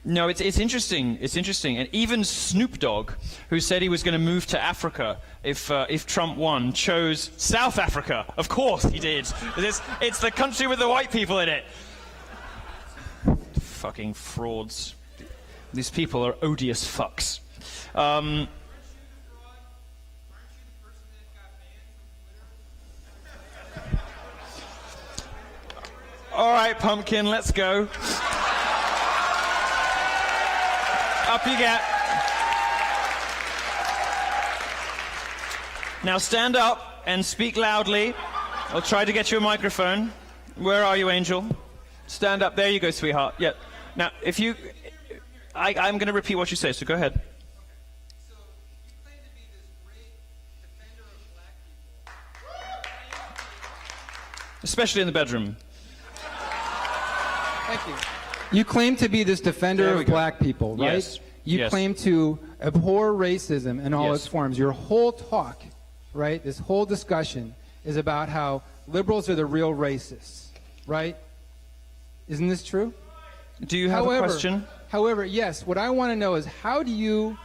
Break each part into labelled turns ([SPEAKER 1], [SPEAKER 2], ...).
[SPEAKER 1] No, it's interesting. It's interesting. And even Snoop Dogg, who said he was going to move to Africa if Trump won, chose South Africa. Of course he did. It's the country with the white people in it. Fucking frauds. These people are odious fucks. All right, Pumpkin, let's go. Up you get. Now stand up and speak loudly. I'll try to get you a microphone. Where are you, Angel? Stand up. There you go, sweetheart. Yeah. Now, if you... I'm going to repeat what you say, so go ahead.
[SPEAKER 2] So, you claim to be this great defender of black people.
[SPEAKER 1] Especially in the bedroom.
[SPEAKER 2] Thank you. You claim to be this defender of black people, right?
[SPEAKER 1] Yes.
[SPEAKER 2] You claim to abhor racism in all its forms. Your whole talk, right, this whole discussion is about how liberals are the real racists, right? Isn't this true?
[SPEAKER 1] Do you have a question?
[SPEAKER 2] However, yes. What I want to know is how do you...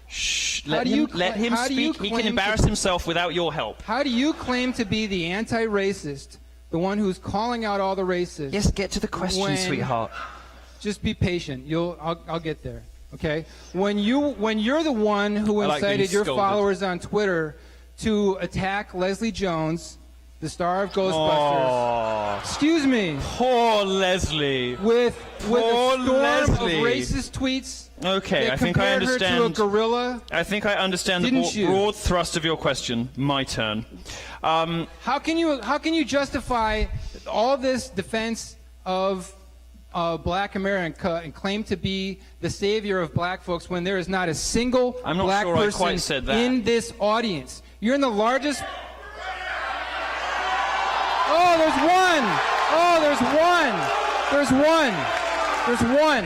[SPEAKER 1] Shh, let him speak. He can embarrass himself without your help.
[SPEAKER 2] How do you claim to be the anti-racist, the one who's calling out all the racists?
[SPEAKER 1] Yes, get to the question, sweetheart.
[SPEAKER 2] Just be patient. I'll get there. Okay? When you're the one who incited your followers on Twitter to attack Leslie Jones, the star of Ghostbusters. Excuse me.
[SPEAKER 1] Poor Leslie.
[SPEAKER 2] With a storm of racist tweets.
[SPEAKER 1] Okay, I think I understand.
[SPEAKER 2] Her to a gorilla.
[SPEAKER 1] I think I understand the broad thrust of your question. My turn.
[SPEAKER 2] How can you justify all this defense of black America and claim to be the savior of black folks when there is not a single black person in this audience? You're in the largest... Oh, there's one! Oh, there's one! There's one!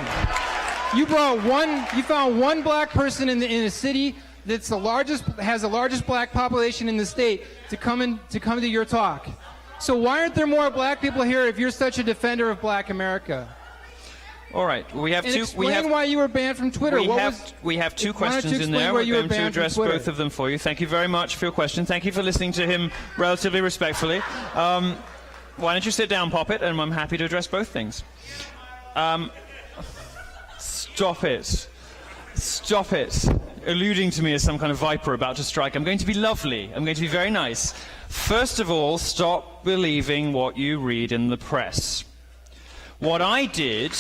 [SPEAKER 2] You brought one. You found one black person in a city that's has the largest black population in the state to come to your talk. So why aren't there more black people here if you're such a defender of black America?
[SPEAKER 1] All right, we have two.
[SPEAKER 2] Explain why you were banned from Twitter.
[SPEAKER 1] We have two questions in there. We're going to address both of them for you. Thank you very much for your question. Thank you for listening to him relatively respectfully. Why don't you sit down, Poppet, and I'm happy to address both things. Stop it. Stop it. Alluding to me as some kind of viper about to strike. I'm going to be lovely. I'm going to be very nice. First of all, stop believing what you read in the press. What I did...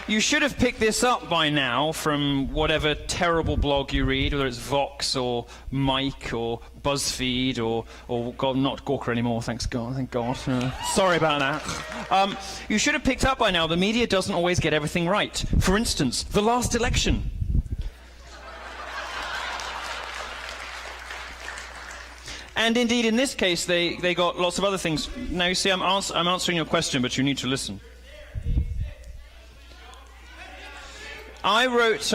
[SPEAKER 1] you should have picked this up by now from whatever terrible blog you read, whether it's Vox or Mike or BuzzFeed or God, not Gawker anymore, thank God. Sorry about that. You should have picked up by now the media doesn't always get everything right. For instance, the last election. And indeed, in this case, they got lots of other things. Now, you see, I'm answering your question, but you need to listen. I wrote,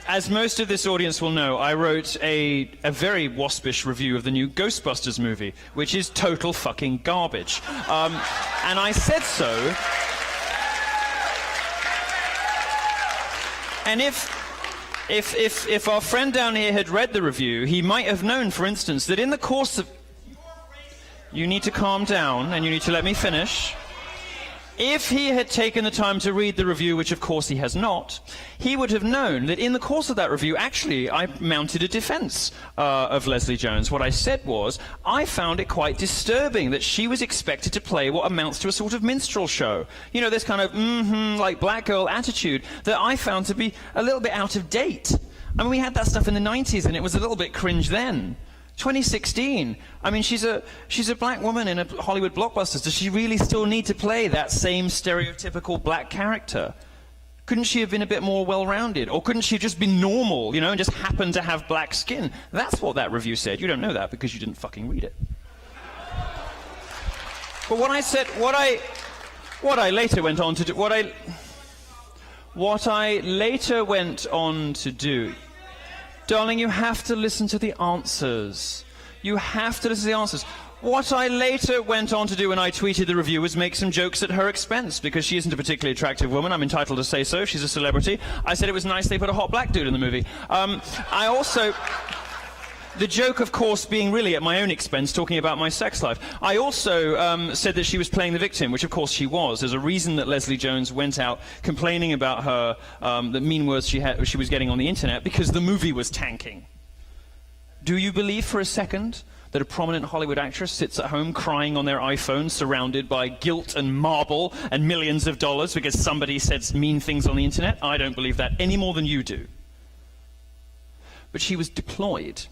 [SPEAKER 1] as most of this audience will know, I wrote a very waspish review of the new Ghostbusters movie, which is total fucking garbage. And I said so. And if our friend down here had read the review, he might have known, for instance, that in the course of... You need to calm down, and you need to let me finish. If he had taken the time to read the review, which of course he has not, he would have known that in the course of that review, actually, I mounted a defense of Leslie Jones. What I said was, I found it quite disturbing that she was expected to play what amounts to a sort of minstrel show. You know, this kind of, like black girl attitude that I found to be a little bit out of date. I mean, we had that stuff in the 90s, and it was a little bit cringe then. 2016. I mean, she's a black woman in a Hollywood blockbuster. Does she really still need to play that same stereotypical black character? Couldn't she have been a bit more well-rounded? Or couldn't she have just been normal, you know, and just happen to have black skin? That's what that review said. You don't know that because you didn't fucking read it. But what I said, what I later went on to do, what I later went on to do, darling, you have to listen to the answers. You have to listen to the answers. What I later went on to do when I tweeted the review was make some jokes at her expense, because she isn't a particularly attractive woman. I'm entitled to say so. She's a celebrity. I said it was nice they put a hot black dude in the movie. I also... The joke, of course, being really at my own expense, talking about my sex life. I also said that she was playing the victim, which of course she was. There's a reason that Leslie Jones went out complaining about her, the mean words she was getting on the internet, because the movie was tanking. Do you believe for a second that a prominent Hollywood actress sits at home crying on their iPhone, surrounded by guilt and marble and millions of dollars because somebody said mean things on the internet? I don't believe that any more than you do. But she was deployed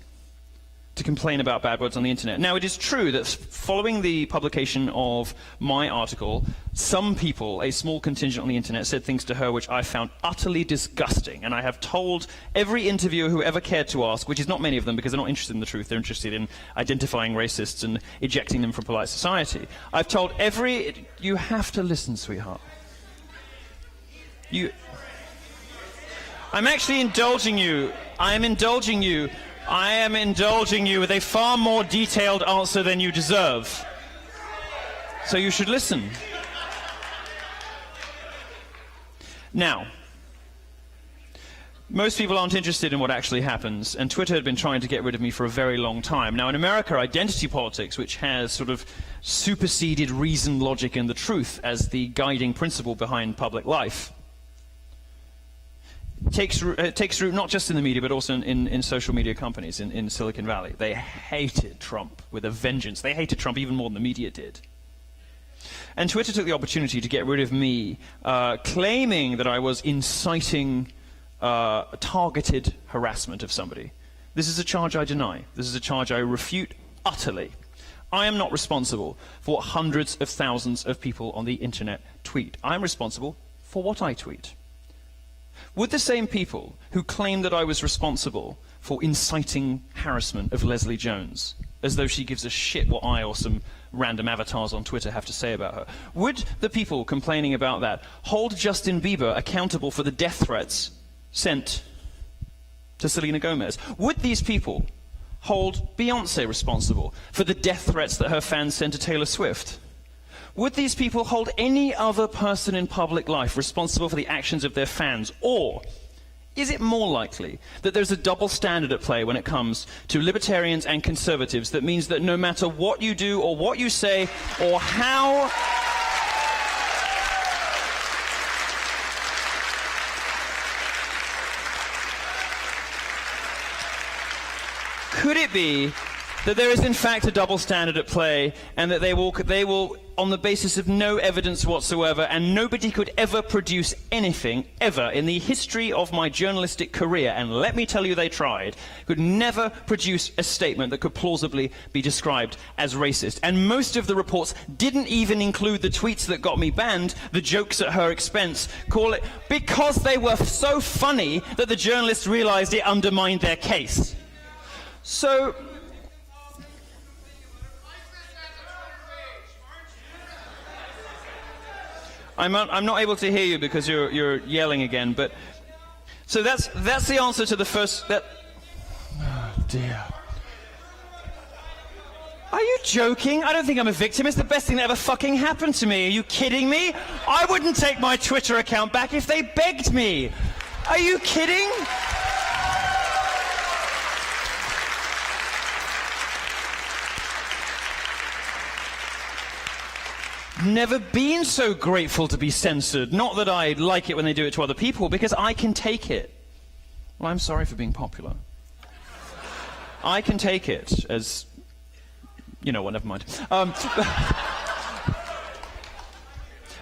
[SPEAKER 1] to complain about bad words on the internet. Now, it is true that following the publication of my article, some people, a small contingent on the internet, said things to her which I found utterly disgusting. And I have told every interviewer who ever cared to ask, which is not many of them because they're not interested in the truth, they're interested in identifying racists and ejecting them from polite society. I've told every... You have to listen, sweetheart. I'm actually indulging you. I am indulging you. I am indulging you with a far more detailed answer than you deserve. So you should listen. Now, most people aren't interested in what actually happens, and Twitter had been trying to get rid of me for a very long time. Now, in America, identity politics, which has sort of superseded reason, logic, and the truth as the guiding principle behind public life, takes root not just in the media, but also in social media companies in Silicon Valley. They hated Trump with a vengeance. They hated Trump even more than the media did. And Twitter took the opportunity to get rid of me, claiming that I was inciting targeted harassment of somebody. This is a charge I deny. This is a charge I refute utterly. I am not responsible for what hundreds of thousands of people on the internet tweet. I am responsible for what I tweet. Would the same people who claim that I was responsible for inciting harassment of Leslie Jones, as though she gives a shit what I or some random avatars on Twitter have to say about her, would the people complaining about that hold Justin Bieber accountable for the death threats sent to Selena Gomez? Would these people hold Beyoncé responsible for the death threats that her fans sent to Taylor Swift? Would these people hold any other person in public life responsible for the actions of their fans? Or is it more likely that there's a double standard at play when it comes to libertarians and conservatives that means that no matter what you do or what you say or how... Could it be that there is in fact a double standard at play, and that they will, on the basis of no evidence whatsoever, and nobody could ever produce anything, ever, in the history of my journalistic career, and let me tell you they tried, could never produce a statement that could plausibly be described as racist. And most of the reports didn't even include the tweets that got me banned, the jokes at her expense, because they were so funny that the journalists realized it undermined their case. So... I'm not able to hear you because you're yelling again, but... So that's the answer to the first... Oh, dear. Are you joking? I don't think I'm a victim. It's the best thing that ever fucking happened to me. Are you kidding me? I wouldn't take my Twitter account back if they begged me. Are you kidding? Never been so grateful to be censored. Not that I like it when they do it to other people, because I can take it. Well, I'm sorry for being popular. I can take it as... You know what, never mind.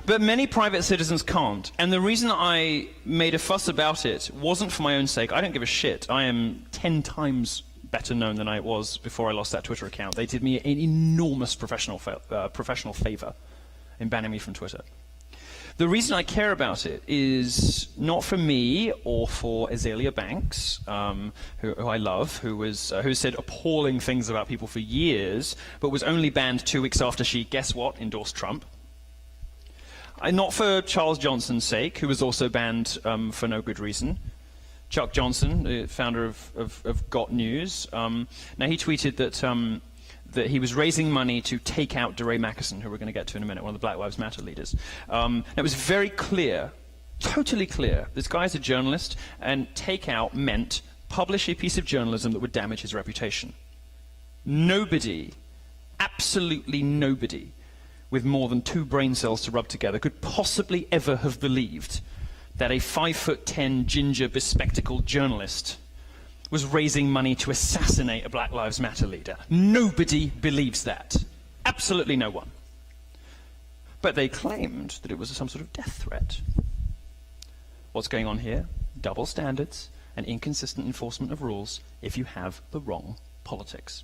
[SPEAKER 1] But many private citizens can't. And the reason I made a fuss about it wasn't for my own sake. I don't give a shit. I am 10 times better known than I was before I lost that Twitter account. They did me an enormous professional favor in banning me from Twitter. The reason I care about it is not for me or for Azealia Banks, who I love, who said appalling things about people for years, but was only banned 2 weeks after she, guess what, endorsed Trump. Not for Charles Johnson's sake, who was also banned for no good reason. Chuck Johnson, the founder of Got News, now he tweeted that that he was raising money to take out DeRay Mackison, who we're going to get to in a minute, one of the Black Lives Matter leaders. It was very clear, totally clear. This guy's a journalist, and take out meant publish a piece of journalism that would damage his reputation. Nobody, absolutely nobody, with more than 2 brain cells to rub together could possibly ever have believed that a 5'10" ginger bespectacled journalist was raising money to assassinate a Black Lives Matter leader. Nobody believes that. Absolutely no one. But they claimed that it was some sort of death threat. What's going on here? Double standards and inconsistent enforcement of rules if you have the wrong politics.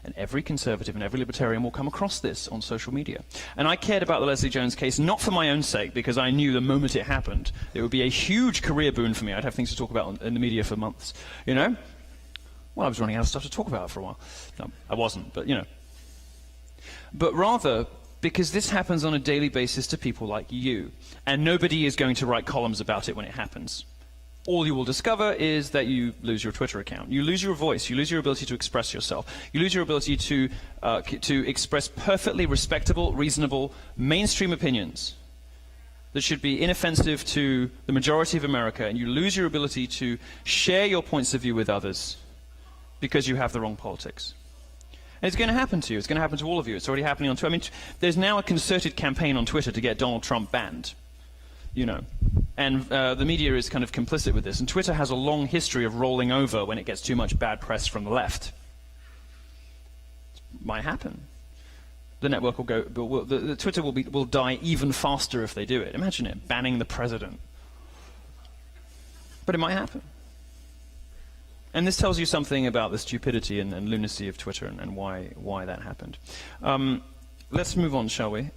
[SPEAKER 1] And every conservative and every libertarian will come across this on social media. And I cared about the Leslie Jones case not for my own sake, because I knew the moment it happened, it would be a huge career boon for me. I'd have things to talk about in the media for months, you know? Well, I was running out of stuff to talk about for a while. No, I wasn't, but, you know. But rather, because this happens on a daily basis to people like you, and nobody is going to write columns about it when it happens. All you will discover is that you lose your Twitter account. You lose your voice. You lose your ability to express yourself. You lose your ability to express perfectly respectable, reasonable, mainstream opinions that should be inoffensive to the majority of America, and you lose your ability to share your points of view with others because you have the wrong politics. And it's going to happen to you. It's going to happen to all of you. It's already happening on Twitter. I mean, there's now a concerted campaign on Twitter to get Donald Trump banned, you know. And the media is kind of complicit with this. And Twitter has a long history of rolling over when it gets too much bad press from the left. It might happen. The network will go, the Twitter will die even faster if they do it. Imagine it, banning the president. But it might happen. And this tells you something about the stupidity and lunacy of Twitter and why that happened. Let's move on, shall we?